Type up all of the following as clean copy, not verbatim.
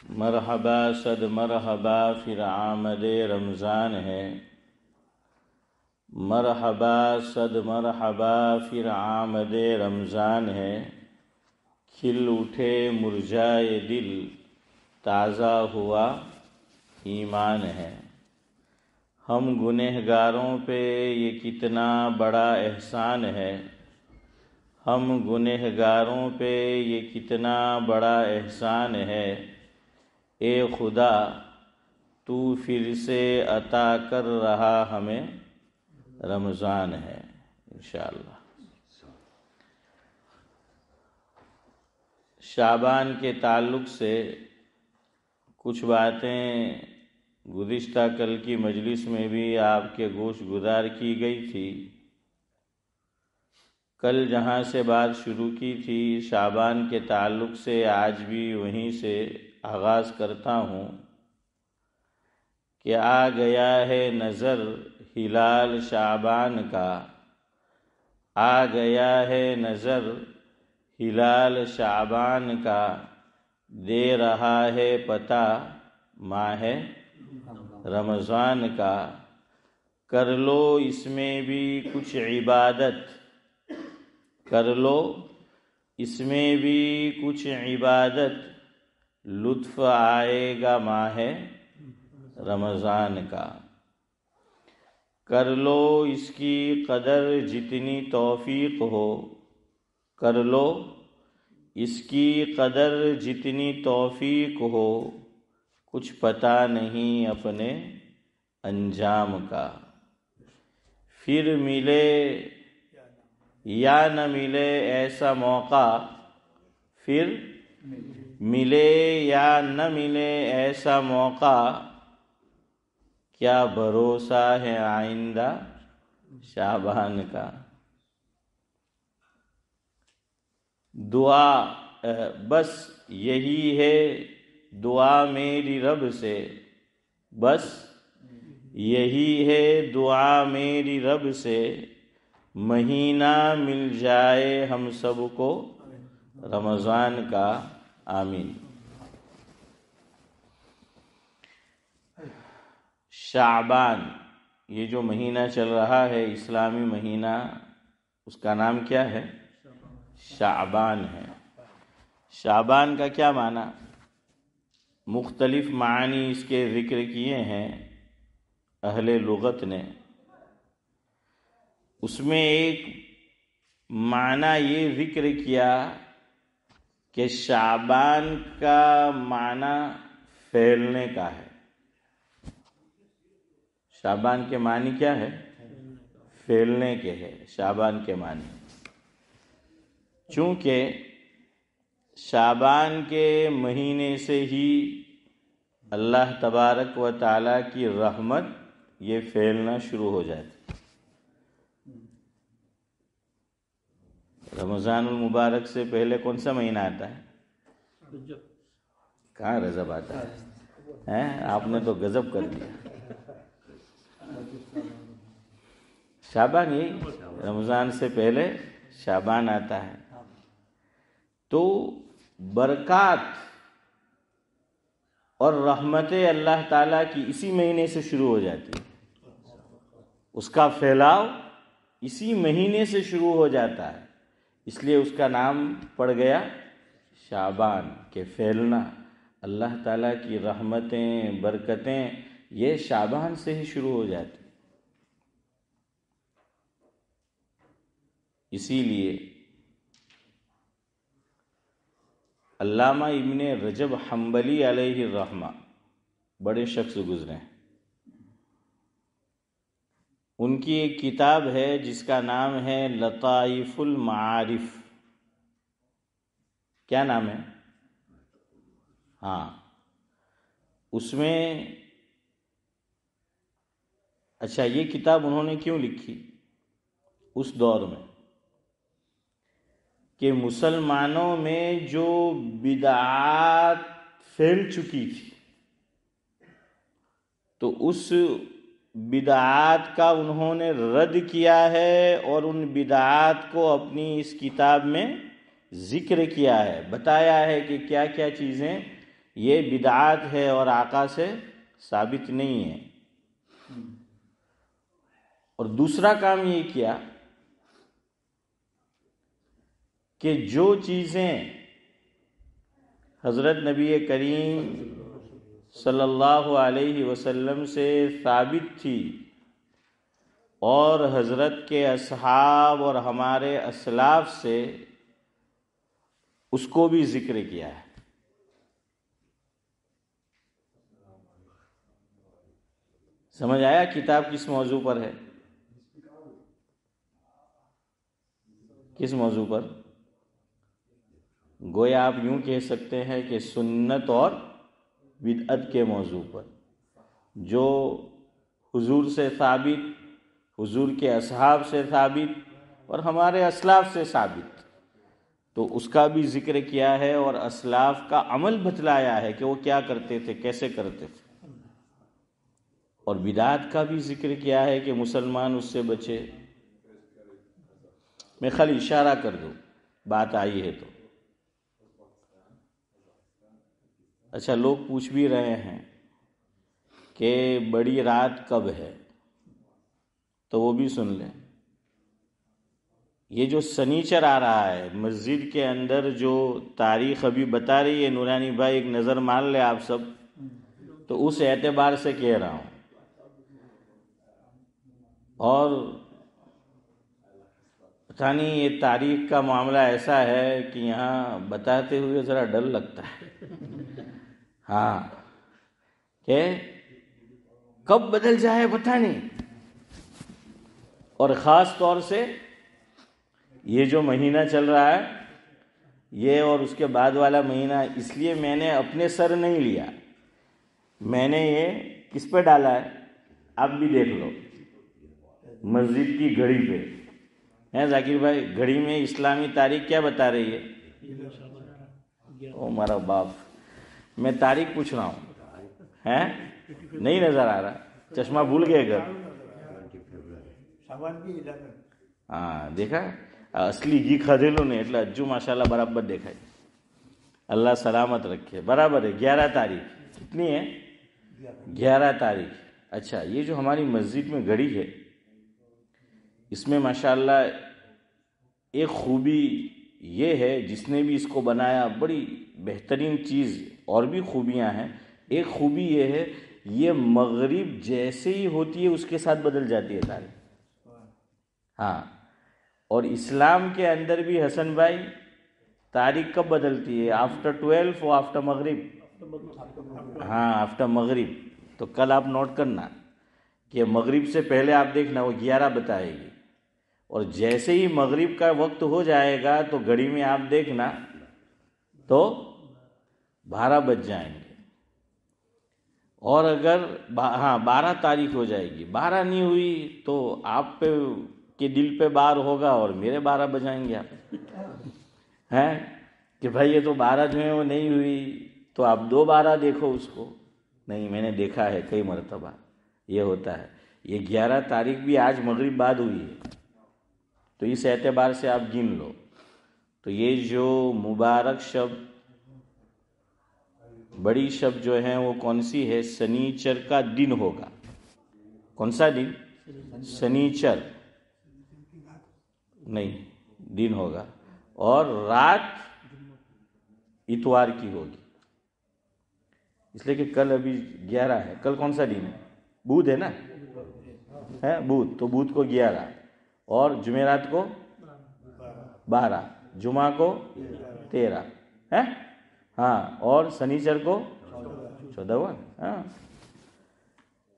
مرحبا صد مرحبا پھر آمد رمضان ہے، مرحبا صد مرحبا پھر آمد رمضان ہے، کھل اٹھے مرجائے دل تازہ ہوا ایمان ہے۔ ہم گنہگاروں پہ یہ کتنا بڑا احسان ہے، ہم گنہگاروں پہ یہ کتنا بڑا احسان ہے، اے خدا تو پھر سے عطا کر رہا ہمیں رمضان ہے انشاءاللہ۔ شعبان کے تعلق سے کچھ باتیں گزشتہ کل کی مجلس میں بھی آپ کے گوش گزار کی گئی تھی۔ کل جہاں سے بات شروع کی تھی شعبان کے تعلق سے آج بھی وہیں سے آغاز کرتا ہوں کہ آ گیا ہے نظر ہلال شعبان کا، آ گیا ہے نظر ہلال شعبان کا، دے رہا ہے پتہ ماہ رمضان کا، کر لو اس میں بھی کچھ عبادت، کر لو اس میں بھی کچھ عبادت، لطف آئے گا ماہ رمضان کا، کر لو اس کی قدر جتنی توفیق ہو، کر لو اس کی قدر جتنی توفیق ہو، کچھ پتہ نہیں اپنے انجام کا، پھر ملے یا نہ ملے ایسا موقع، پھر ملے یا نہ ملے ایسا موقع، کیا بھروسہ ہے آئندہ شعبان کا۔ دعا بس یہی ہے دعا میری رب سے، بس یہی ہے دعا میری رب سے، مہینہ مل جائے ہم سب کو رمضان کا، آمین۔ شعبان یہ جو مہینہ چل رہا ہے اسلامی مہینہ، اس کا نام کیا ہے؟ شعبان ہے۔ شعبان کا کیا معنی؟ مختلف معنی اس کے ذکر کیے ہیں اہل لغت نے۔ اس میں ایک معنی یہ ذکر کیا کہ شعبان کا معنی پھیلنے کا ہے۔ شعبان کے معنی کیا ہے؟ پھیلنے کے ہے شعبان کے معنی۔ چونکہ شعبان کے مہینے سے ہی اللہ تبارک و تعالیٰ کی رحمت یہ پھیلنا شروع ہو جاتی۔ رمضان المبارک سے پہلے کون سا مہینہ آتا ہے؟ کہاں رجب آتا ہے؟ آپ نے تو غضب کر دیا۔ شعبان ہی رمضان سے پہلے شعبان آتا ہے، تو برکات اور رحمتیں اللہ تعالیٰ کی اسی مہینے سے شروع ہو جاتی ہے، اس کا پھیلاؤ اسی مہینے سے شروع ہو جاتا ہے، اس لیے اس کا نام پڑ گیا شعبان کہ پھیلنا۔ اللہ تعالیٰ کی رحمتیں برکتیں یہ شعبان سے ہی شروع ہو جاتی۔ اسی لیے علامہ ابن رجب حنبلی علیہ الرحمہ بڑے شخص گزرے ہیں، ان کی ایک کتاب ہے جس کا نام ہے لطائف المعارف۔ کیا نام ہے؟ ہاں، اس میں اچھا یہ کتاب انہوں نے کیوں لکھی اس دور میں کہ مسلمانوں میں جو بدعات پھیل چکی تھی تو اس بدعات کا انہوں نے رد کیا ہے اور ان بدعات کو اپنی اس کتاب میں ذکر کیا ہے، بتایا ہے کہ کیا کیا چیزیں یہ بدعات ہے اور آقا سے ثابت نہیں ہے۔ اور دوسرا کام یہ کیا کہ جو چیزیں حضرت نبی کریم صلی اللہ علیہ وسلم سے ثابت تھی اور حضرت کے اصحاب اور ہمارے اسلاف سے، اس کو بھی ذکر کیا ہے۔ سمجھ آیا کتاب کس موضوع پر ہے؟ کس موضوع پر؟ گویا آپ یوں کہہ سکتے ہیں کہ سنت اور بدعت کے موضوع پر، جو حضور سے ثابت، حضور کے اصحاب سے ثابت اور ہمارے اسلاف سے ثابت، تو اس کا بھی ذکر کیا ہے اور اسلاف کا عمل بتلایا ہے کہ وہ کیا کرتے تھے، کیسے کرتے تھے۔ اور بدعات کا بھی ذکر کیا ہے کہ مسلمان اس سے بچے۔ میں خالی اشارہ کر دوں، بات آئی ہے تو۔ اچھا، لوگ پوچھ بھی رہے ہیں کہ بڑی رات کب ہے، تو وہ بھی سن لیں۔ یہ جو سنیچر آ رہا ہے مسجد کے اندر، جو تاریخ ابھی بتا رہی ہے نورانی بھائی، ایک نظر مان لے آپ سب، تو اس اعتبار سے کہہ رہا ہوں۔ اور پتہ نہیں یہ تاریخ کا معاملہ ایسا ہے کہ یہاں بتاتے ہوئے ذرا ڈر لگتا ہے، ہاں، کہ کب بدل جائے پتہ نہیں۔ اور خاص طور سے یہ جو مہینہ چل رہا ہے، یہ اور اس کے بعد والا مہینہ، اس لیے میں نے اپنے سر نہیں لیا، میں نے یہ کس پہ ڈالا ہے، آپ بھی دیکھ لو، مسجد کی گھڑی پہ ہے ذاکر بھائی۔ گھڑی میں اسلامی تاریخ کیا بتا رہی ہے؟ او ہمارا باپ، میں تاریخ پوچھ رہا ہوں، ہے نہیں نظر آ رہا، چشمہ بھول گئے گھر؟ ہاں دیکھا، اصلی گھی کھادیلو نے એટલે اجو ماشاءاللہ برابر دیکھا ہے۔ اللہ سلامت رکھے، برابر ہے۔ 11 تاریخ کتنی ہے؟ 11 تاریخ۔ اچھا، یہ جو ہماری مسجد میں گھڑی ہے، اس میں ماشاءاللہ ایک خوبی یہ ہے، جس نے بھی اس کو بنایا بڑی بہترین چیز، اور بھی خوبیاں ہیں۔ ایک خوبی یہ ہے، یہ مغرب جیسے ہی ہوتی ہے اس کے ساتھ بدل جاتی ہے تاریخ۔ ہاں، اور اسلام کے اندر بھی حسن بھائی تاریخ کب بدلتی ہے؟ آفٹر 12 اور آفٹر مغرب۔ ہاں، آفٹر مغرب۔ تو کل آپ نوٹ کرنا کہ مغرب سے پہلے آپ دیکھنا وہ 11 بتائے گی، اور جیسے ہی مغرب کا وقت ہو جائے گا تو گھڑی میں آپ دیکھنا تو 12 بج جائیں گے۔ اور اگر 12 تاریخ ہو جائے گی، 12 نہیں ہوئی تو آپ پہ کے دل پہ بار ہوگا اور میرے 12 بجائیں گے آپ، ہیں کہ بھائی یہ تو 12 جو ہے وہ نہیں ہوئی، تو آپ 2/12 دیکھو اس کو۔ نہیں، میں نے دیکھا ہے کئی مرتبہ یہ ہوتا ہے۔ یہ 11 تاریخ بھی آج مغرب بعد ہوئی ہے، تو اس اعتبار سے آپ گن لو۔ تو یہ جو مبارک شب، بڑی شب جو ہے وہ کون سی ہے؟ سنیچر کا دن ہوگا۔ کون سا دن؟ سنیچر نہیں، دن ہوگا، اور رات اتوار کی ہوگی، اس لیے کہ کل ابھی 11 ہے۔ کل کون سا دن ہے؟ بدھ ہے نا، ہے بدھ، تو بدھ کو 11 اور جمعرات کو 12، جمعہ کو 13 ہے، ہاں، اور سنیچر کو 14 ہوا۔ ہاں،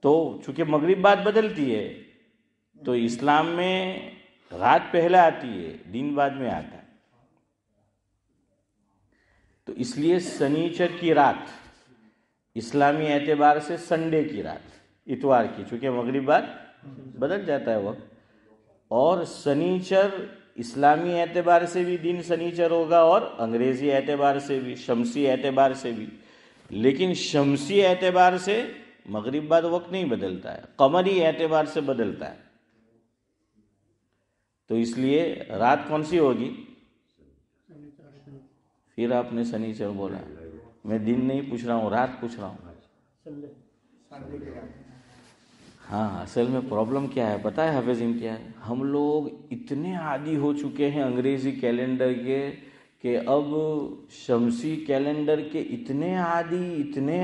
تو چونکہ مغرب بعد بدلتی ہے، تو اسلام میں رات پہلے آتی ہے، دن بعد میں آتا ہے۔ تو اس لیے سنیچر کی رات اسلامی اعتبار سے سنڈے کی رات، اتوار کی، چونکہ مغرب بعد بدل جاتا ہے وقت، اور سنیچر اسلامی اعتبار سے بھی دن سنیچر ہوگا اور انگریزی اعتبار سے بھی، شمسی اعتبار سے بھی۔ لیکن شمسی اعتبار سے مغرب بعد وقت نہیں بدلتا ہے، قمری اعتبار سے بدلتا ہے۔ تو اس لیے رات کون سی ہوگی؟ پھر آپ نے سنیچر بولا، میں دن نہیں پوچھ رہا ہوں، رات پوچھ رہا ہوں. ہاں، اصل میں پرابلم کیا ہے پتہ ہے حافظ امتیاز؟ ہم لوگ اتنے عادی ہو چکے ہیں انگریزی کیلنڈر کے کہ اب شمسی کیلنڈر کے اتنے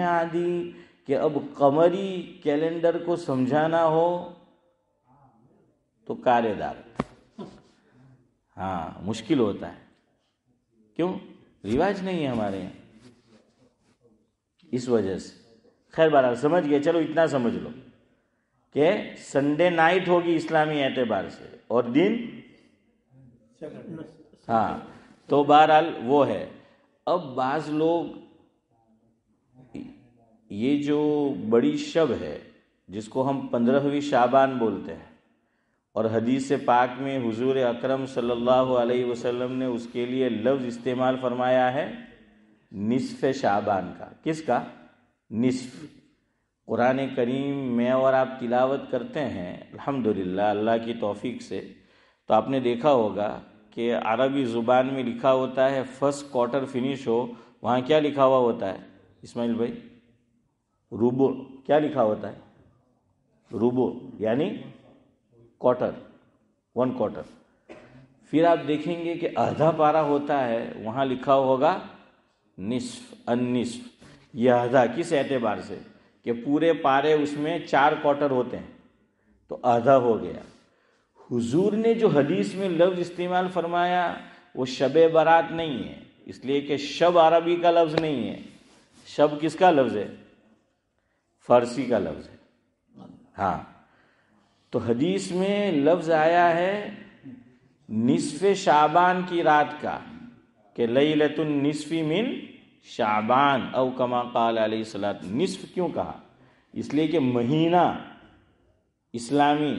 عادی کہ اب قمری کیلنڈر کو سمجھانا ہو تو کارے دار. ہاں، مشکل ہوتا ہے. کیوں؟ رواج نہیں ہے ہمارے یہاں، اس وجہ سے. خیر بہرحال سمجھ گئے. چلو اتنا سمجھ لو کہ سنڈے نائٹ ہوگی اسلامی اعتبار سے اور دن، ہاں، تو بہرحال وہ ہے. اب بعض لوگ یہ جو بڑی شب ہے جس کو ہم 15ویں شعبان بولتے ہیں، اور حدیث پاک میں حضور اکرم صلی اللہ علیہ وسلم نے اس کے لیے لفظ استعمال فرمایا ہے نصف شعبان کا. کس کا؟ نصف. قرآن کریم میں اور آپ تلاوت کرتے ہیں الحمدللہ اللہ کی توفیق سے، تو آپ نے دیکھا ہوگا کہ عربی زبان میں لکھا ہوتا ہے فرسٹ کوارٹر فنش ہو، وہاں کیا لکھا ہوا ہوتا ہے اسماعیل بھائی؟ ربع. کیا لکھا ہوتا ہے؟ ربع، یعنی کوارٹر، 1 کوارٹر. پھر آپ دیکھیں گے کہ آدھا پارہ ہوتا ہے، وہاں لکھا ہوگا نصف، النصف. یہ آدھا کس اعتبار سے کہ پورے پارے اس میں 4 کوارٹر ہوتے ہیں، تو آدھا ہو گیا. حضور نے جو حدیث میں لفظ استعمال فرمایا وہ شب برات نہیں ہے، اس لیے کہ شب عربی کا لفظ نہیں ہے. شب کس کا لفظ ہے؟ فارسی کا لفظ ہے. ہاں، تو حدیث میں لفظ آیا ہے نصف شعبان کی رات کا، کہ لیلۃ النصف من شعبان او کما قال علیہ الصلوۃ. نصف کیوں کہا؟ اس لیے کہ مہینہ اسلامی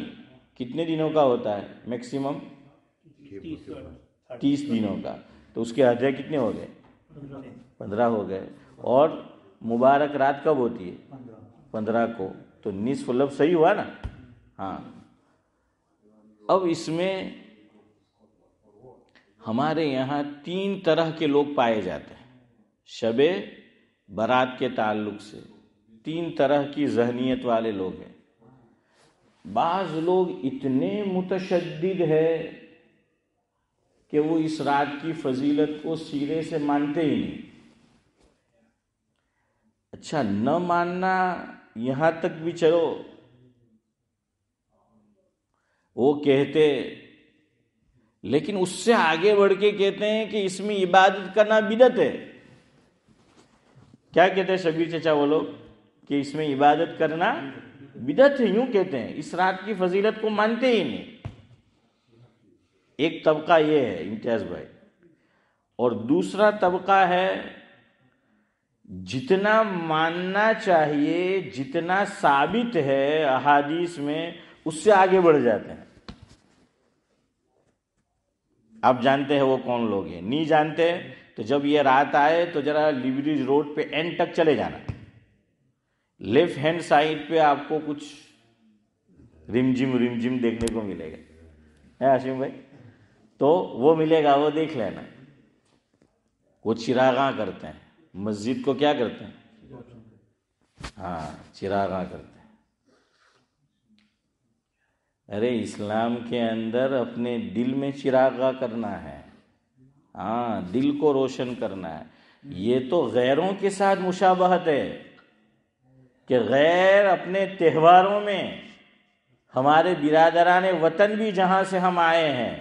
کتنے دنوں کا ہوتا ہے؟ میکسیمم 30 دنوں کا. تو اس کے آدھے کتنے ہو گئے؟ 15 ہو گئے. اور مبارک رات کب ہوتی ہے؟ 15 کو. تو نصف لفظ صحیح ہوا نا؟ ہاں. اب اس میں ہمارے یہاں 3 طرح کے لوگ پائے جاتے ہیں شب برات کے تعلق سے. 3 طرح کی ذہنیت والے لوگ ہیں. بعض لوگ اتنے متشدد ہے کہ وہ اس رات کی فضیلت کو سرے سے مانتے ہی نہیں. اچھا، نہ ماننا یہاں تک بھی چلو، وہ کہتے، لیکن اس سے آگے بڑھ کے کہتے ہیں کہ اس میں عبادت کرنا بدعت ہے. کیا کہتے ہیں شبیر چچا وہ لوگ؟ کہ اس میں عبادت کرنا بدعت ہے، یوں کہتے ہیں، اس رات کی فضیلت کو مانتے ہی نہیں. ایک طبقہ یہ ہے امتیاز بھائی. اور دوسرا طبقہ ہے جتنا ماننا چاہیے، جتنا ثابت ہے احادیث میں، اس سے آگے بڑھ جاتے ہیں. آپ جانتے ہیں وہ کون لوگ ہیں؟ نہیں جانتے تو جب یہ رات آئے تو ذرا لیوریج روڈ پہ اینڈ تک چلے جانا. لیفٹ ہینڈ سائڈ پہ آپ کو کچھ رمجم دیکھنے کو ملے گا، ہاشم بھائی؟ تو وہ ملے گا، وہ دیکھ لینا. وہ چراغاں کرتے ہیں مسجد کو. کیا کرتے ہیں؟ ہاں، چراغاں کرتے ہیں. ارے اسلام کے اندر اپنے دل میں چراغاں کرنا ہے. ہاں، دل کو روشن کرنا ہے. یہ تو غیروں کے ساتھ مشابہت ہے کہ غیر اپنے تہواروں میں، ہمارے برادران وطن بھی جہاں سے ہم آئے ہیں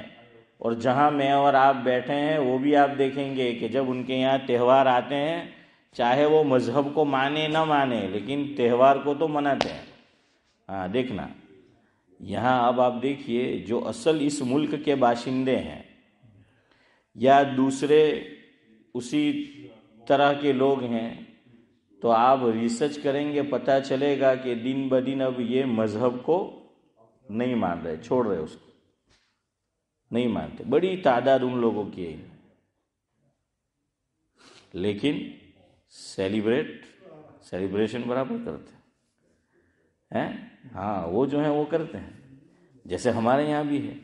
اور جہاں میں اور آپ بیٹھے ہیں، وہ بھی آپ دیکھیں گے کہ جب ان کے یہاں تہوار آتے ہیں، چاہے وہ مذہب کو مانے نہ مانے، لیکن تہوار کو تو مناتے ہیں. ہاں، دیکھنا یہاں. اب آپ دیکھیے جو اصل اس ملک کے باشندے ہیں یا دوسرے اسی طرح کے لوگ ہیں، تو آپ ریسرچ کریں گے، پتہ چلے گا کہ دن بدن اب یہ مذہب کو نہیں مان رہے، چھوڑ رہے، اس کو نہیں مانتے. بڑی تعداد ان لوگوں کی ہے، لیکن سیلیبریشن برابر کرتے ہیں. ہاں، وہ جو ہیں وہ کرتے ہیں. جیسے ہمارے یہاں بھی ہے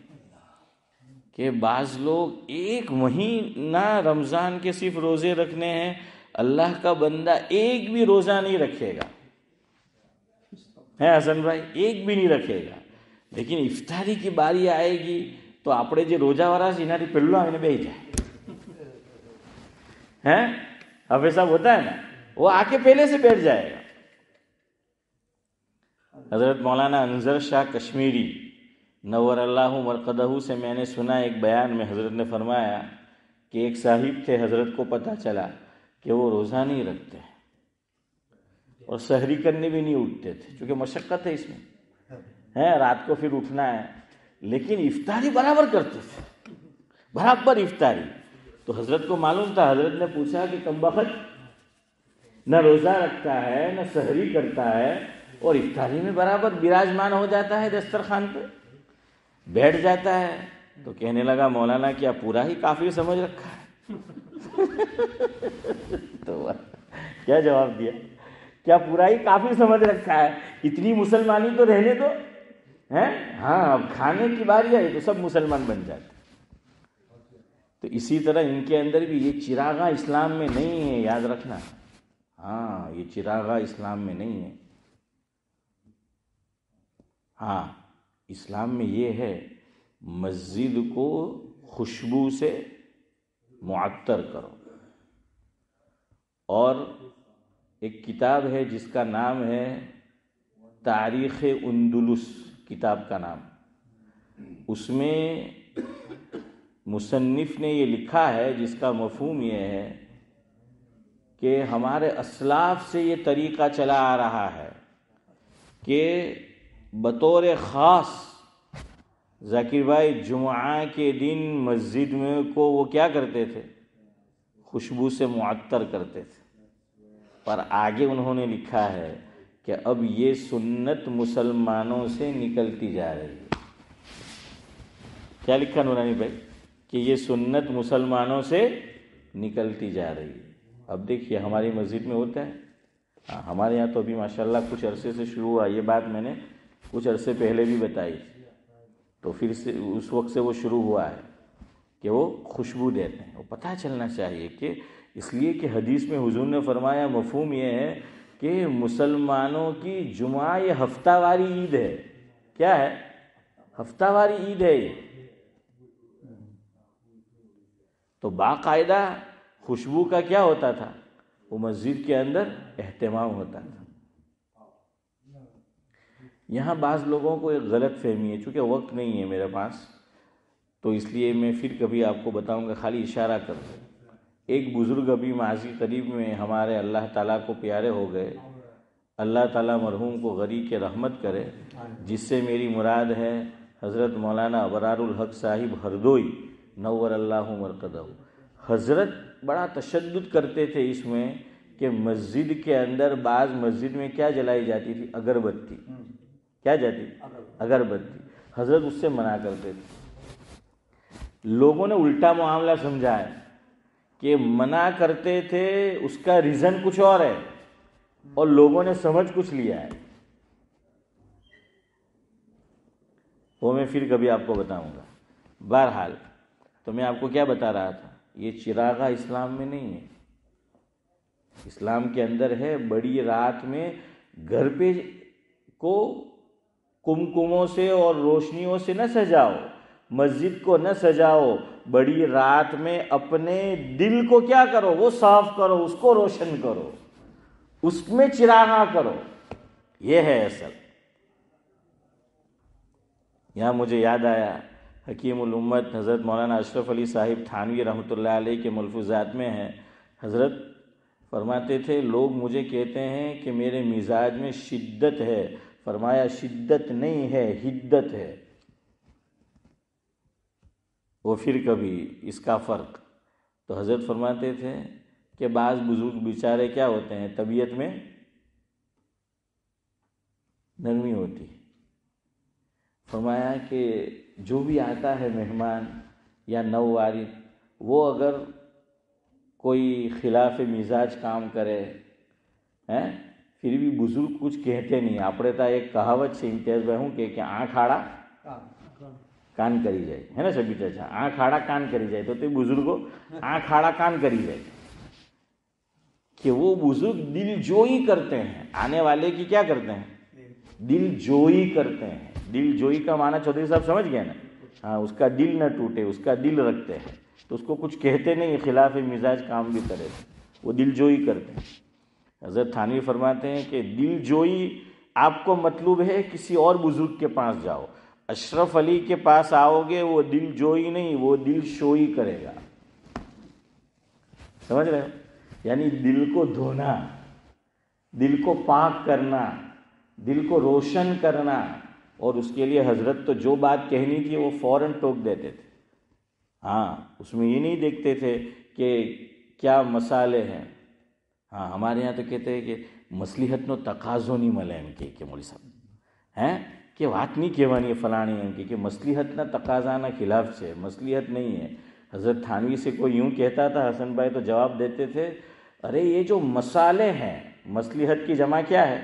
کہ بعض لوگ 1 مہینہ رمضان کے صرف روزے رکھنے ہیں، اللہ کا بندہ ایک بھی روزہ نہیں رکھے گا، ہے حسن بھائی، ایک بھی نہیں رکھے گا، لیکن افطاری کی باری آئے گی تو આપણે જે રોજાવાળા છે એનાથી પહેલો આવીને બેસી જાય ہیں، اب ایسا ہوتا ہے نا، وہ آ کے پہلے سے بیٹھ جائے گا۔ حضرت مولانا انظر شاہ کشمیری نور اللہ مرقدہ سے میں نے سنا ایک بیان میں حضرت نے فرمایا کہ ایک صاحب تھے، حضرت کو پتہ چلا کہ وہ روزہ نہیں رکھتے اور سحری کرنے بھی نہیں اٹھتے تھے، چونکہ مشقت ہے اس میں، رات کو پھر اٹھنا ہے، لیکن افطاری برابر کرتے تھے، برابر افطاری۔ تو حضرت کو معلوم تھا، حضرت نے پوچھا کہ کمبخت نہ روزہ رکھتا ہے نہ سحری کرتا ہے اور افطاری میں برابر براجمان ہو جاتا ہے، دسترخوان پہ بیٹھ جاتا ہے۔ تو کہنے لگا مولانا کیا پورا ہی کافر سمجھ رکھا ہے؟ تو کیا جواب دیا؟ کیا پورا ہی کافر سمجھ رکھا ہے؟ اتنی مسلمانی تو رہنے دو، ہاں اب کھانے کی باری آئی تو سب مسلمان بن جاتے۔ تو اسی طرح ان کے اندر بھی یہ چراغاں اسلام میں نہیں ہے، یاد رکھنا، ہاں یہ چراغاں اسلام میں نہیں ہے۔ ہاں اسلام میں یہ ہے مسجد کو خوشبو سے معطر کرو، اور ایک کتاب ہے جس کا نام ہے تاریخ اندلس، کتاب کا نام، اس میں مصنف نے یہ لکھا ہے جس کا مفہوم یہ ہے کہ ہمارے اسلاف سے یہ طریقہ چلا آ رہا ہے کہ بطور خاص ذاکر بھائی جمعہ کے دن مسجد میں کو وہ کیا کرتے تھے؟ خوشبو سے معطر کرتے تھے۔ پر آگے انہوں نے لکھا ہے کہ اب یہ سنت مسلمانوں سے نکلتی جا رہی ہے۔ کیا لکھا نورانی بھائی؟ کہ یہ سنت مسلمانوں سے نکلتی جا رہی ہے۔ اب دیکھیے ہماری مسجد میں ہوتا ہے، ہمارے یہاں تو ابھی ماشاءاللہ کچھ عرصے سے شروع ہوا، یہ بات میں نے کچھ عرصے پہلے بھی بتائی، تو پھر سے اس وقت سے وہ شروع ہوا ہے کہ وہ خوشبو دیتے ہیں۔ وہ پتہ چلنا چاہیے کہ اس لیے کہ حدیث میں حضور نے فرمایا، مفہوم یہ ہے کہ مسلمانوں کی جمعہ یہ ہفتہ واری عید ہے۔ کیا ہے؟ ہفتہ واری عید ہے یہ۔ تو باقاعدہ خوشبو کا کیا ہوتا تھا؟ وہ مسجد کے اندر اہتمام ہوتا تھا۔ یہاں بعض لوگوں کو ایک غلط فہمی ہے، چونکہ وقت نہیں ہے میرے پاس، تو اس لیے میں پھر کبھی آپ کو بتاؤں گا، خالی اشارہ کر دوں۔ ایک بزرگ ابھی ماضی قریب میں ہمارے اللہ تعالیٰ کو پیارے ہو گئے، اللہ تعالیٰ مرحوم کو غریق کے رحمت کرے، جس سے میری مراد ہے حضرت مولانا ابرار الحق صاحب ہردوئی نور اللہ مرقدہ۔ حضرت بڑا تشدد کرتے تھے اس میں کہ مسجد کے اندر بعض مسجد میں کیا جلائی جاتی تھی؟ اگربتی۔ کیا جاتی؟ اگربتی۔ حضرت اس سے منع کرتے تھے۔ لوگوں نے الٹا معاملہ سمجھا ہے کہ منع کرتے تھے، اس کا ریزن کچھ اور ہے اور لوگوں نے سمجھ کچھ لیا ہے، وہ میں پھر کبھی آپ کو بتاؤں گا۔ بہرحال تو میں آپ کو کیا بتا رہا تھا، یہ چراغا اسلام میں نہیں ہے، اسلام کے اندر ہے بڑی رات میں گھر پہ کو کمکموں سے اور روشنیوں سے نہ سجاؤ، مسجد کو نہ سجاؤ، بڑی رات میں اپنے دل کو کیا کرو؟ وہ صاف کرو، اس کو روشن کرو، اس میں چراغاں کرو، یہ ہے اصل۔ یہاں مجھے یاد آیا حکیم الامت حضرت مولانا اشرف علی صاحب تھانوی رحمۃ اللہ علیہ کے ملفوظات میں ہے، حضرت فرماتے تھے لوگ مجھے کہتے ہیں کہ میرے مزاج میں شدت ہے، فرمایا شدت نہیں ہے، حدت ہے۔ وہ پھر کبھی اس کا فرق، تو حضرت فرماتے تھے کہ بعض بزرگ بیچارے کیا ہوتے ہیں، طبیعت میں نرمی ہوتی، فرمایا کہ جو بھی آتا ہے مہمان یا نو وارد، وہ اگر کوئی خلاف مزاج کام کرے پھر بھی بزرگ کچھ کہتے نہیں۔ આપણે તો એક કહાવત છે ઇમ્તિયાઝભાઈ શું કે આંખ આડા કાન કરી જાય, હે ને સબી ચાચા? આંખ આડા કાન કરી જાય, તો તે બુઝુર્ગો આંખ આડા કાન કરી જાય। کہ وہ بزرگ دل جوئی کرتے ہیں، آنے والے کی کیا کرتے ہیں؟ دل جوئی کرتے ہیں۔ دل جوئی کا معنی چودھری صاحب سمجھ گئے نا؟ ہاں، اس کا دل نہ ٹوٹے، اس کا دل رکھتے ہیں، تو اس کو کچھ کہتے نہیں، خلاف مزاج کام بھی کرے، وہ دل جوئی کرتے ہیں۔ حضرت تھانوی فرماتے ہیں کہ دل جوئی آپ کو مطلوب ہے کسی اور بزرگ کے پاس جاؤ، اشرف علی کے پاس آؤ گے وہ دل جوئی نہیں، وہ دل شوئی کرے گا۔ سمجھ رہے ہو؟ یعنی دل کو دھونا، دل کو پاک کرنا، دل کو روشن کرنا، اور اس کے لیے حضرت تو جو بات کہنی تھی وہ فوراً ٹوک دیتے تھے۔ ہاں، اس میں یہ نہیں دیکھتے تھے کہ کیا مسالے ہیں۔ ہاں، ہمارے یہاں تو کہتے ہیں کہ مصلحت نو تقاضو نہیں ملے ان کے، کہ مولوی صاحب ہیں کہ بات نہیں کہوانی فلانی ان کی، کہ مصلحت نہ تقاضا نہ خلاف سے، مصلحت نہیں ہے۔ حضرت تھانوی سے کوئی یوں کہتا تھا، حسن بھائی تو جواب دیتے تھے، ارے یہ جو مسالے ہیں، مصلحت کی جمع کیا ہے؟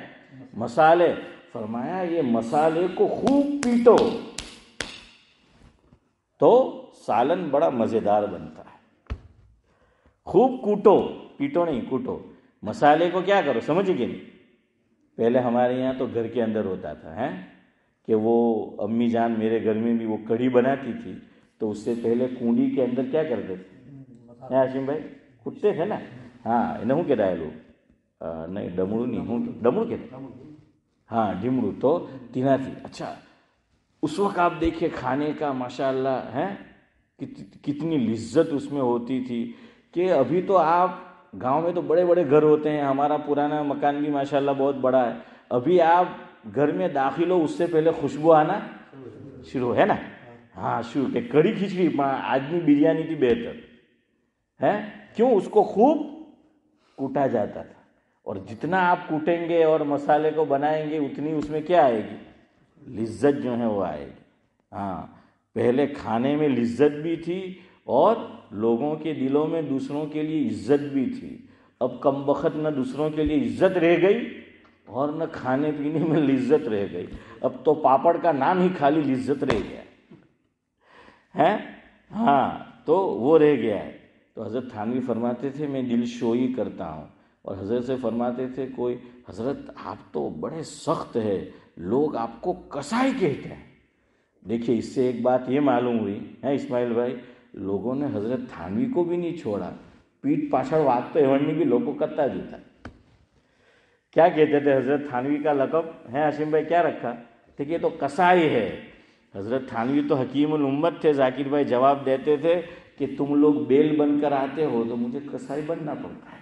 مسالے۔ فرمایا یہ مسالے کو خوب پیٹو تو سالن بڑا مزیدار بنتا ہے۔ خوب کوٹو، پیٹو نہیں، کوٹو۔ مسالے کو کیا کرو، سمجھ گئے نہیں؟ پہلے ہمارے یہاں تو گھر کے اندر ہوتا تھا ہیں کہ وہ امی جان میرے گھر میں بھی وہ کڑھی بناتی تھی تو اس سے پہلے کنڈی کے اندر کیا کرتے تھے؟ ہاشم بھائی کٹتے تھے نا؟ ہاں، انہوں کے رائے لوگ نہیں، ڈمڑو نہیں ہوں، ڈمڑو کہتے، ہاں ڈمڑو تو تینا تھی۔ اچھا، اس وقت آپ دیکھیں کھانے کا ماشاءاللہ ہے کتنی لذت اس میں ہوتی تھی، کہ ابھی تو آپ گاؤں میں تو بڑے بڑے گھر ہوتے ہیں، ہمارا پرانا مکان بھی ماشاءاللہ بہت بڑا ہے، ابھی آپ گھر میں داخل ہو اس سے پہلے خوشبو آنا شروع ہے نا؟ ہاں، شروع کہ کڑی کھچڑی آدمی بریانی کی بہتر ہے، کیوں؟ اس کو خوب کوٹا جاتا تھا، اور جتنا آپ کوٹیں گے اور مسالے کو بنائیں گے اتنی اس میں کیا آئے گی؟ لذت جو ہے وہ آئے گی۔ ہاں، پہلے کھانے میں لذت بھی تھی اور لوگوں کے دلوں میں دوسروں کے لیے عزت بھی تھی۔ اب کم بخت نہ دوسروں کے لیے عزت رہ گئی اور نہ کھانے پینے میں لذت رہ گئی، اب تو پاپڑ کا نام ہی خالی لذت رہ گیا ہے۔ ہاں، تو وہ رہ گیا ہے۔ تو حضرت تھانوی فرماتے تھے میں دل شوئی کرتا ہوں، اور حضرت سے فرماتے تھے کوئی حضرت آپ تو بڑے سخت ہے، لوگ آپ کو کسائی کہتے ہیں۔ دیکھیے اس سے ایک بات یہ معلوم ہوئی ہے اسماعیل بھائی، لوگوں نے حضرت تھانوی کو بھی نہیں چھوڑا، پیٹ پاچھڑ وات تو ایونی بھی لوگوں کرتا دیتا۔ کیا کہتے تھے حضرت تھانوی کا لقب ہے ہاشم بھائی کیا رکھا؟ دیکھیے تو کسائی ہے۔ حضرت تھانوی تو حکیم الامت تھے، ذاکر بھائی جواب دیتے تھے کہ تم لوگ بیل بن کر آتے ہو تو مجھے کسائی بننا پڑتا ہے۔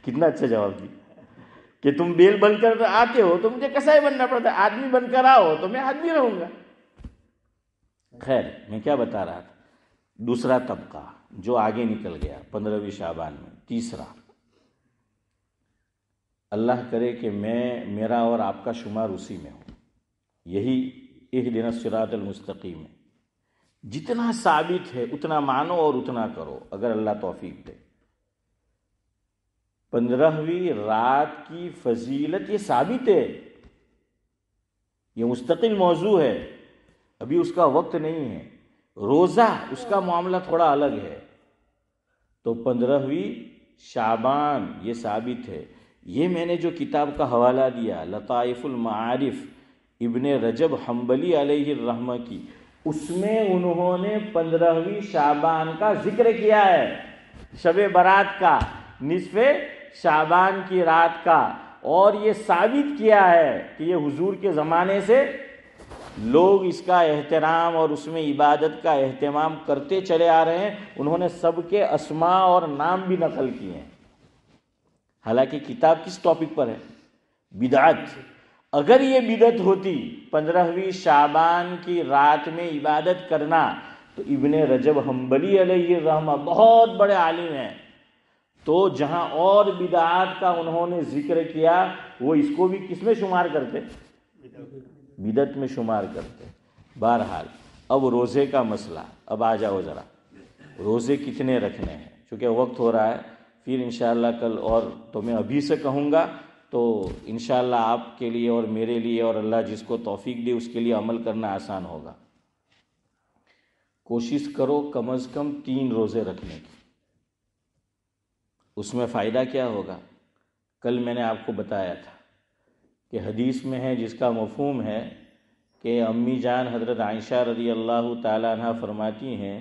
کتنا اچھا جواب دیا کہ تم بیل بن کر آتے ہو تو مجھے کسائی بننا پڑتا ہے، آدمی بن کر آؤ تو میں آدمی رہوں گا۔ خیر، میں کیا بتا رہا تھا، دوسرا طبقہ جو آگے نکل گیا 15ویں شعبان میں، تیسرا، اللہ کرے کہ میرا اور آپ کا شمار اسی میں ہو، یہی اہدنا الصراط المستقیم ہے۔ جتنا ثابت ہے اتنا مانو اور اتنا کرو اگر اللہ توفیق دے۔ 15ویں رات کی فضیلت یہ ثابت ہے، یہ مستقل موضوع ہے، ابھی اس کا وقت نہیں ہے۔ روزہ اس کا معاملہ تھوڑا الگ ہے۔ تو 15ویں شعبان یہ ثابت ہے۔ یہ میں نے جو کتاب کا حوالہ دیا لطائف المعارف ابن رجب حنبلی علیہ الرحمہ کی، اس میں انہوں نے 15ویں شعبان کا ذکر کیا ہے، شب برات کا، نصف شعبان کی رات کا، اور یہ ثابت کیا ہے کہ یہ حضور کے زمانے سے لوگ اس کا احترام اور اس میں عبادت کا اہتمام کرتے چلے آ رہے ہیں۔ انہوں نے سب کے اسماء اور نام بھی نقل کیے ہیں، حالانکہ کتاب کس ٹاپک پر ہے؟ بدعت۔ اگر یہ بدعت ہوتی 15ویں شعبان کی رات میں عبادت کرنا تو ابن رجب حنبلی علیہ الرحمہ بہت بڑے عالم ہیں، تو جہاں اور بدعات کا انہوں نے ذکر کیا وہ اس کو بھی کس میں شمار کرتے؟ بدعت میں شمار کرتے۔ بہرحال اب روزے کا مسئلہ، اب آ جاؤ ذرا، روزے کتنے رکھنے ہیں؟ چونکہ وقت ہو رہا ہے، پھر انشاءاللہ کل، اور تو میں ابھی سے کہوں گا تو انشاءاللہ آپ کے لیے اور میرے لیے اور اللہ جس کو توفیق دے اس کے لیے عمل کرنا آسان ہوگا۔ کوشش کرو کم از کم 3 روزے رکھنے کی، اس میں فائدہ کیا ہوگا؟ کل میں نے آپ کو بتایا تھا کہ حدیث میں ہے جس کا مفہوم ہے کہ امی جان حضرت عائشہ رضی اللہ تعالیٰ عنہ فرماتی ہیں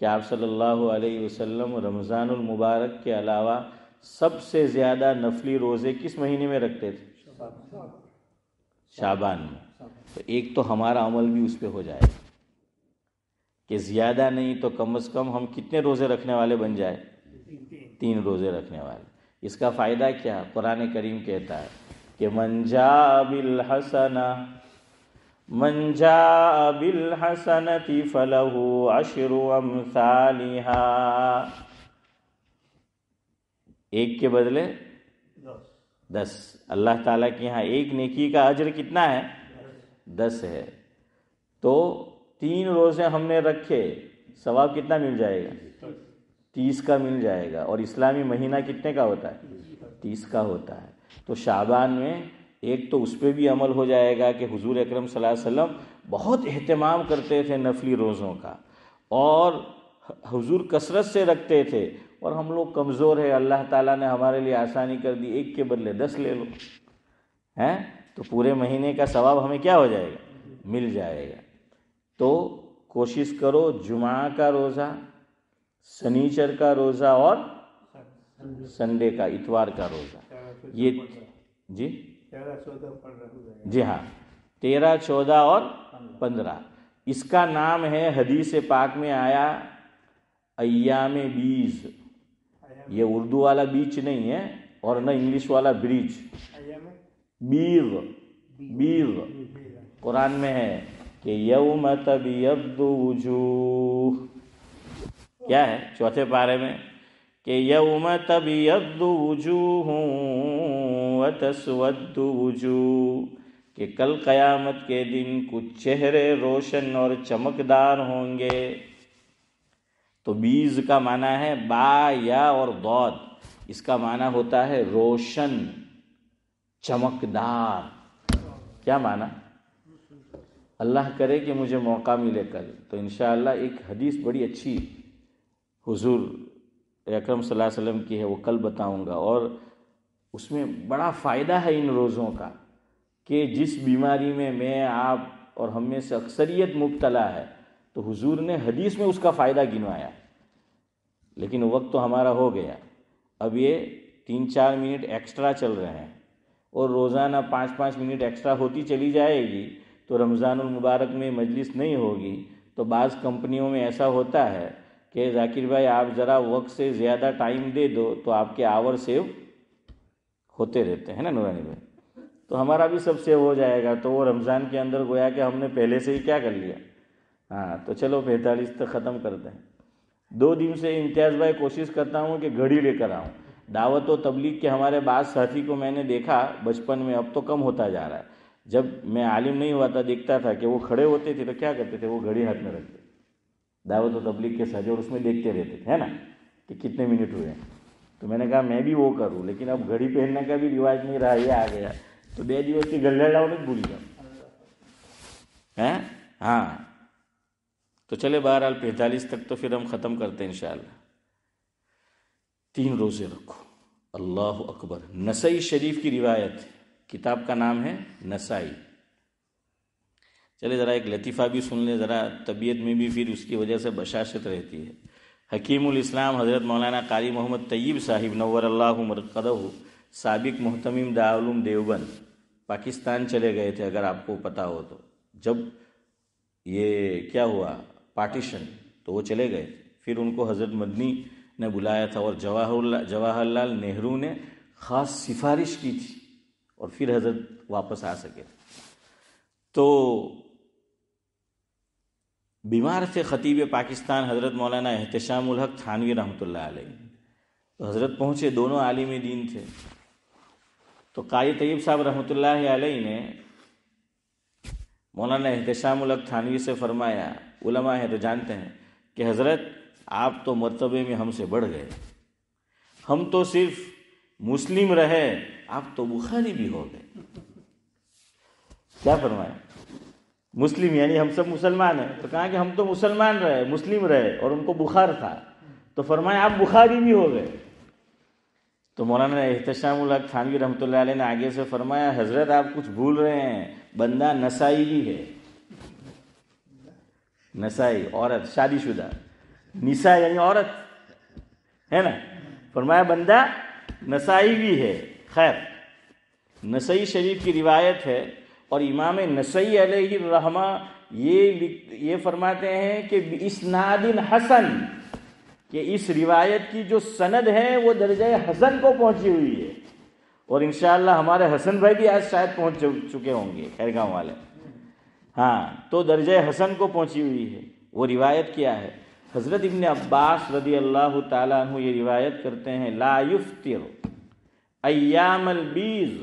کہ آپ صلی اللہ علیہ وسلم رمضان المبارک کے علاوہ سب سے زیادہ نفلی روزے کس مہینے میں رکھتے تھے؟ شعبان میں۔ تو ایک تو ہمارا عمل بھی اس پہ ہو جائے کہ زیادہ نہیں تو کم از کم ہم کتنے روزے رکھنے والے بن جائے؟ 3 روزے رکھنے والے۔ اس کا فائدہ کیا؟ قرآن کریم کہتا ہے کہ من جاء بالحسنۃ فلہ عشر امثالها، ایک کے بدلے 10۔ اللہ تعالیٰ کے یہاں ایک نیکی کا اجر کتنا ہے؟ 10 ہے۔ تو 3 روزے ہم نے رکھے، ثواب کتنا مل جائے گا؟ 30 کا مل جائے گا۔ اور اسلامی مہینہ کتنے کا ہوتا ہے؟ 30 کا ہوتا ہے۔ تو شعبان میں ایک تو اس پہ بھی عمل ہو جائے گا کہ حضور اکرم صلی اللہ علیہ وسلم بہت اہتمام کرتے تھے نفلی روزوں کا، اور حضور کثرت سے رکھتے تھے، اور ہم لوگ کمزور ہیں، اللہ تعالیٰ نے ہمارے لیے آسانی کر دی، ایک کے بدلے 10 لے لو، ہیں تو پورے مہینے کا ثواب ہمیں کیا ہو جائے گا؟ مل جائے گا۔ تو کوشش کرو جمعہ کا روزہ، سنیچر کا روزہ اور سنڈے کا، اتوار کا روزہ، یہ جی ہاں 13، 14 اور 15۔ اس کا نام ہے، حدیث پاک میں آیا ایام بیز۔ یہ اردو والا بیچ نہیں ہے اور نہ انگلش والا بریج، بیغ قرآن میں ہے کہ یوم تبیض وجوہ، کیا ہے 4 پارے میں کہ یوم تبیض وجوہ وتسود وجوہ، کہ کل قیامت کے دن کچھ چہرے روشن اور چمکدار ہوں گے۔ تو بیز کا معنی ہے با، یا اور ضاد، اس کا معنی ہوتا ہے روشن، چمکدار۔ کیا معنی؟ اللہ کرے کہ مجھے موقع ملے کل تو انشاءاللہ ایک حدیث بڑی اچھی حضور اکرم صلی اللہ علیہ وسلم کی ہے، وہ کل بتاؤں گا، اور اس میں بڑا فائدہ ہے ان روزوں کا کہ جس بیماری میں آپ اور ہم میں سے اکثریت مبتلا ہے، تو حضور نے حدیث میں اس کا فائدہ گنوایا۔ لیکن وقت تو ہمارا ہو گیا، اب یہ 3-4 منٹ ایکسٹرا چل رہے ہیں، اور روزانہ 5-5 منٹ ایکسٹرا ہوتی چلی جائے گی تو رمضان المبارک میں مجلس نہیں ہوگی۔ تو بعض کمپنیوں میں ایسا ہوتا ہے کہ ذاکر بھائی آپ ذرا وقت سے زیادہ ٹائم دے دو تو آپ کے آور سیو ہوتے رہتے ہیں نا نورانی بھائی، تو ہمارا بھی سب سیو ہو جائے گا۔ تو وہ رمضان کے اندر گویا کہ ہم نے پہلے سے ہی کیا کر لیا۔ ہاں تو چلو 45 تک ختم کرتے ہیں۔ 2 دن سے امتیاز بھائی کوشش کرتا ہوں کہ گھڑی لے کر آؤں۔ دعوت و تبلیغ کے ہمارے بعض ساتھی کو میں نے دیکھا بچپن میں، اب تو کم ہوتا جا رہا ہے، جب میں عالم نہیں ہوا تھا دیکھتا تھا کہ وہ کھڑے ہوتے تھے تو کیا کرتے تھے، وہ گھڑی ہاتھ میں رکھتے دعوت و تبلیغ کے ساتھ، اور اس میں دیکھتے رہتے تھے، ہے نا، کہ کتنے منٹ ہوئے ہیں۔ تو میں نے کہا میں بھی وہ کروں، لیکن اب گھڑی پہننے کا بھی رواج نہیں رہا، یہ آ گیا تو 2 દિવસ کی گلے لاؤ نہیں بھول جاؤ۔ ہاں تو چلے بہرحال 45 تک تو پھر ہم ختم کرتے ہیں انشاءاللہ۔ 3 روزے رکھو، اللہ اکبر۔ نسائی شریف کی روایت، کتاب کا نام ہے نسائی۔ چلے ذرا ایک لطیفہ بھی سن لیں، ذرا طبیعت میں بھی پھر اس کی وجہ سے بشاشت رہتی ہے۔ حکیم الاسلام حضرت مولانا قاری محمد طیب صاحب نور اللہ مرقدہ، سابق محتمم دارالعلوم دیوبند، پاکستان چلے گئے تھے، اگر آپ کو پتہ ہو تو۔ جب یہ کیا ہوا پارٹیشن تو وہ چلے گئے تھے، پھر ان کو حضرت مدنی نے بلایا تھا، اور جواہر لال نہرو نے خاص سفارش کی تھی، اور پھر حضرت واپس آ سکے۔ تو بیمار تھے خطیب پاکستان حضرت مولانا احتشام الحق تھانوی رحمۃ اللہ علیہ، تو حضرت پہنچے، دونوں عالم دین تھے۔ تو قاری طیب صاحب رحمۃ اللہ علیہ نے مولانا احتشام الحق تھانوی سے فرمایا، علماء ہیں تو جانتے ہیں کہ حضرت آپ تو مرتبے میں ہم سے بڑھ گئے، ہم تو صرف مسلم رہے، آپ تو بخاری بھی ہو گئے۔ کیا فرمایا؟ مسلم یعنی ہم سب مسلمان ہیں، تو کہا کہ ہم تو مسلمان رہے، مسلم رہے، اور ان کو بخار تھا، تو فرمایا آپ بخاری بھی ہو گئے۔ تو مولانا احتشام الحق تھانوی رحمۃ اللہ علیہ نے آگے سے فرمایا حضرت آپ کچھ بھول رہے ہیں، بندہ نسائی بھی ہے، نسائی عورت شادی شدہ، نساء یعنی عورت ہے نا، فرمایا بندہ نسائی بھی ہے. خیر نسائی شریف کی روایت ہے اور امام نسائی علیہ الرحمہ یہ فرماتے ہیں کہ اسناد حسن، کہ اس روایت کی جو سند ہے وہ درجہ حسن کو پہنچی ہوئی ہے، اور انشاءاللہ ہمارے حسن بھائی بھی آج شاید پہنچ چکے ہوں گے خیر گاؤں والے. ہاں تو درجہ حسن کو پہنچی ہوئی ہے. وہ روایت کیا ہے؟ حضرت ابن عباس رضی اللہ تعالیٰ عنہ یہ روایت کرتے ہیں لا یفطر ایام البیض،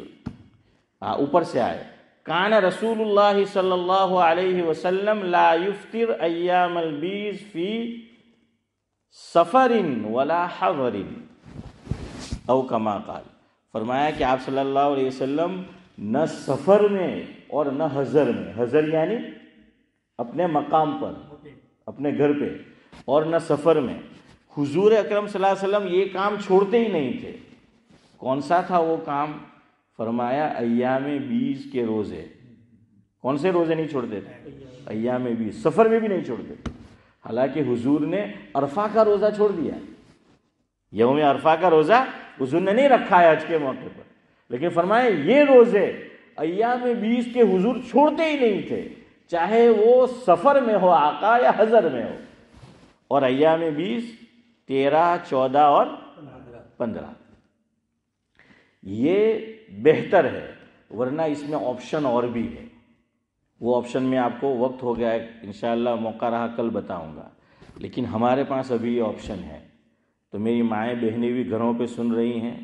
اوپر سے آئے کان رسول اللہ صلی اللہ علیہ وسلم لا یفطر ایام البیض فی سفر ولا حضر او کما قال، فرمایا کہ آپ صلی اللہ علیہ وسلم نہ سفر میں اور نہ حضر میں، حضر یعنی اپنے مقام پر اپنے گھر پہ، اور نہ سفر میں، حضور اکرم صلی اللہ علیہ وسلم یہ کام چھوڑتے ہی نہیں تھے. کون سا تھا وہ کام؟ فرمایا ایام بیس کے روزے. کون سے روزے نہیں چھوڑتے تھے؟ ایام بیس، سفر میں بھی نہیں چھوڑتے تھے. حالانکہ حضور نے عرفہ کا روزہ چھوڑ دیا، یوم عرفہ کا روزہ حضور نے نہیں رکھا ہے حج کے موقع پر، لیکن فرمایا یہ روزے ایام بیس کے حضور چھوڑتے ہی نہیں تھے، چاہے وہ سفر میں ہو آقا یا حضر میں ہو. اور ایام بیس 13، 14 اور 15 یہ بہتر ہے، ورنہ اس میں آپشن اور بھی ہے. وہ آپشن میں آپ کو وقت ہو گیا ہے، انشاءاللہ موقع رہا کل بتاؤں گا، لیکن ہمارے پاس ابھی یہ آپشن ہے. تو میری مائیں بہنیں بھی گھروں پہ سن رہی ہیں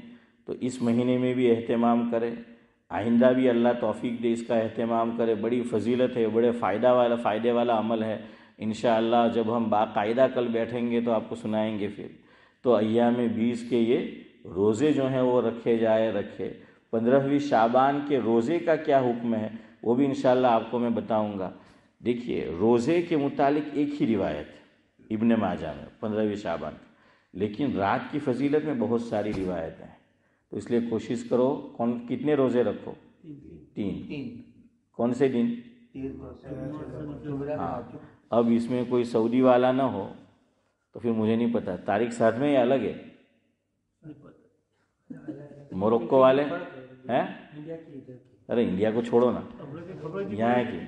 تو اس مہینے میں بھی اہتمام کرے، آئندہ بھی اللہ توفیق دے اس کا اہتمام کرے. بڑی فضیلت ہے، بڑے فائدے والا عمل ہے. انشاءاللہ جب ہم باقاعدہ کل بیٹھیں گے تو آپ کو سنائیں گے پھر. تو ایام 20 کے یہ روزے جو ہیں وہ رکھے. 15ویں شعبان کے روزے کا کیا حکم ہے وہ بھی انشاءاللہ آپ کو میں بتاؤں گا. دیکھیے روزے کے متعلق ایک ہی روایت ہے ابن ماجہ میں 15ویں شعبان، لیکن رات کی فضیلت میں بہت ساری روایتیں ہیں. تو اس لیے کوشش کرو کتنے روزے رکھو؟ 3. کون سے دن؟ ہاں اب اس میں کوئی سعودی والا نہ ہو تو پھر مجھے نہیں پتا تاریخ ساتھ میں یا الگ ہے. موروکو والے ہیں؟ ارے انڈیا کو چھوڑو نا، یہاں کی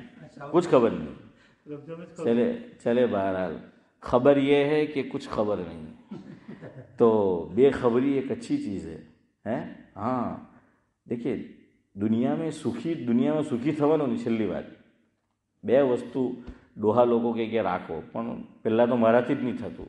کچھ خبر نہیں. چلے بہرحال خبر یہ ہے کہ کچھ خبر نہیں، تو بے خبری ایک اچھی چیز ہے. ہاں دیکھیے دنیا میں સુખી થવાનું છેલ્લી વાત. બે વસ્તુ ડોહા લોકો કે રાખો, પણ પહેલાં તો મારાથી જ નહીં થતું.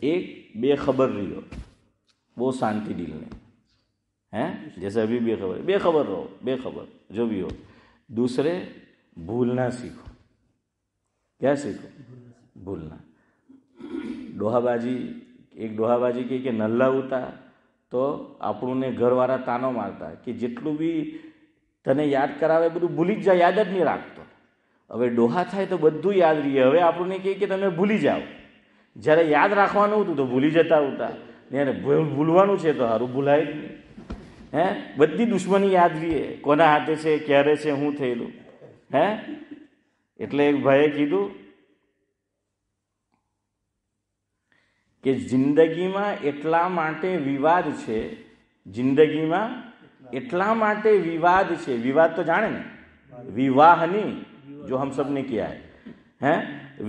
ایک بے خبر رہو وہ شانتی دل میں ہیں، جیسے ابھی بے خبر رہو، بے خبر جو بھی ہو. دوسرے بھولنا سیکھو. کیا سیکھو؟ بھولنا. ડોહા બાજી કે નલ્લા ઉતા તો આપણને ઘરવાળા તાનો મારતા કે જેટલું બી તને યાદ કરાવે બધું ભૂલી જ જાય, યાદ જ નહીં રાખતો. હવે ડોહા થાય તો બધું યાદ રહીએ. હવે આપણને કહે કે તમે ભૂલી જાઓ, જ્યારે યાદ રાખવાનું હતું તો ભૂલી જતા હતા, એને ભૂલવાનું છે તો સારું ભૂલાય જ નહીં. હે બધી દુશ્મની યાદ રહીએ, કોના હાથે છે, ક્યારે છે, શું થયેલું. હે એટલે એક ભાઈએ કીધું કે જિંદગીમાં એટલા માટે વિવાદ છે, જિંદગીમાં એટલા માટે વિવાદ છે. વિવાદ તો જાણે ને, વિવાહની જો હમ સબ ને કિયા હે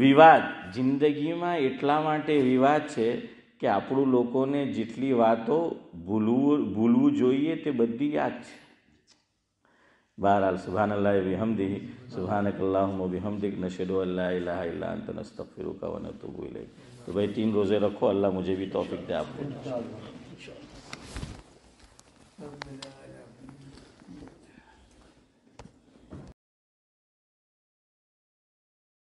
વિવાદ. જિંદગીમાં એટલા માટે વિવાદ છે કે આપણું લોકોને જેટલી વાતો ભૂલવું જોઈએ તે બધી યાદ છે. બહરહાલ સુબહાનલ્લાહ બિહમ્દિહી સુબહાનકલ્લાહુમ્મા બિહમ્દિક નશહદુ અન લા ઇલાહા ઇલ્લા અંત નસ્તગફિરુકા વ નતુબુ ઇલૈક. تو بھائی 3 روزے رکھو، اللہ مجھے بھی توفیق دے آپ کو.